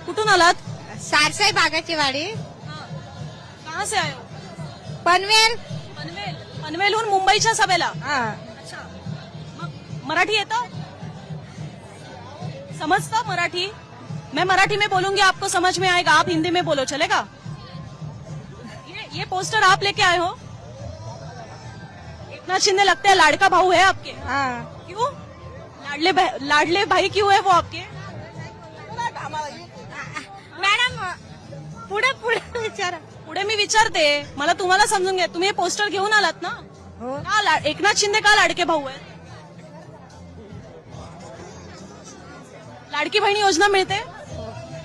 कुठून आलात? सारसाई बागाची वाडी, कहाँ से आए हो? पनवेल. पनवेल. पनवेलहून मुंबईच्या सभेला. हा. अच्छा. मग मराठी येतं? समझता मराठी? मैं मराठी में बोलूंगी, आपको समझ में आएगा. आप हिंदी में बोलो, चलेगा? ये पोस्टर आप लेके आए हो? एकनाथ शिंदे लगता है लाड़का भाऊ है आपके. हा. क्यों? लाडले भाई क्यों है वो आपके? मॅडम पुढे पुढे विचारा. पुढे मी विचारते, मला तुम्हाला समजून घ्या. तुम्ही हे पोस्टर घेऊन आलात ना? हो. एकनाथ शिंदे का लाडके भाऊ आहेत? लाडकी बहिणी योजना मिळते?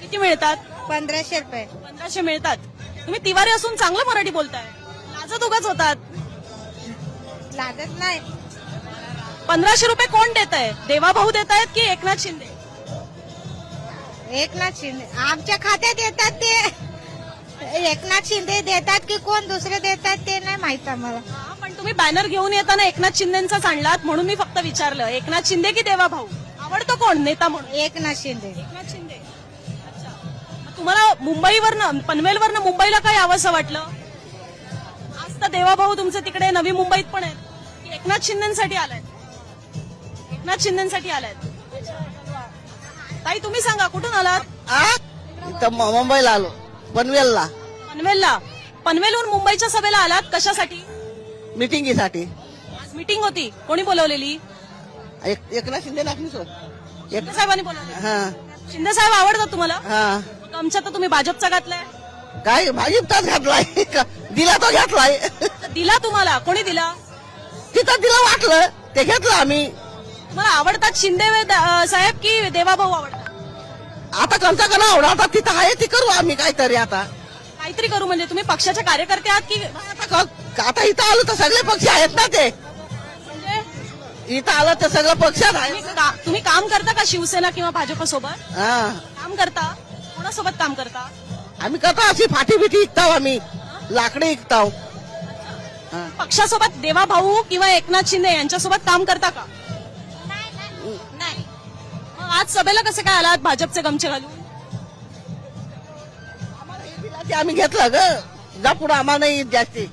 किती मिळतात? 1500 रुपये. 1500 मिळतात. तुम्ही तिवारी असून चांगलं मराठी बोलताय. लाजत उगाच होतात. लागत नाही. 1500 रुपये कोण देत आहे? देवाभाऊ देत आहेत की एकनाथ शिंदे? एकनाथ शिंदे आमच्या खात्यात येतात ते. एकनाथ शिंदे देतात की कोण दुसरे देतात ते नाही माहित आम्हाला. हा, पण तुम्ही बॅनर घेऊन येताना एकनाथ शिंदेचाच आणलात म्हणून मी फक्त विचारलं. एकनाथ शिंदे की देवाभाऊ? आवडतो कोण नेता म्हणून? एकनाथ शिंदे. एकनाथ शिंदे. अच्छा. मग तुम्हाला मुंबईवरनं पनवेलवरनं मुंबईला काय यावंसं वाटलं? आज तर देवाभाऊ तुमचे तिकडे नवी मुंबईत पण आहेत. की एकनाथ शिंदेसाठी आलाय? एकनाथ शिंदेसाठी आलायत. ताई तुम्ही सांगा, कुठून आलात? इथं मुंबईला आलो, पनवेलला पनवेलला. पनवेलहून मुंबईच्या सभेला आलात, कशासाठी? मिटिंगीसाठी. आज मीटिंग होती. कोणी बोलवलेली? एकनाथ शिंदे नागनी सर. शिंदे साहेबांनी बोलवली. हा शिंदे साहेब आवडतात तुम्हाला? हा. मग आमच्या तर तुम्ही भाजपचा घातलाय. काय भाजीपचाच घातलाय, दिला तो घेतलाय. दिला तुम्हाला? कोणी दिला? तिथं दिलं वाटलं ते घेतलं आम्ही. तुम्हाला आवडतात शिंदे साहेब की देवाभाऊ आवडतात? आता कोणता का आवडा, आता तिथं आहे ती करू आम्ही काहीतरी. आता काहीतरी करू म्हणजे तुम्ही पक्षाचे कार्यकर्ते आहात की आता इथं आलो तर सगळे पक्ष आहेत ना. ते म्हणजे इथं आलं तर सगळं पक्षात आहे. तुम्ही काम करता का शिवसेना किंवा भाजप सोबत? हा. काम करता? कोणासोबत काम करता? आम्ही करतो अशी फाटी बिटी विकताव, आम्ही लाकडे विकताव. पक्षासोबत देवाभाऊ किंवा एकनाथ शिंदे यांच्यासोबत काम करता का? नाही. मग आज सभेला कसे काय आलात भाजपचे गमछे घालून? आम्ही घेतलं ग, जा पुढे आम्हाला नाही जास्ती.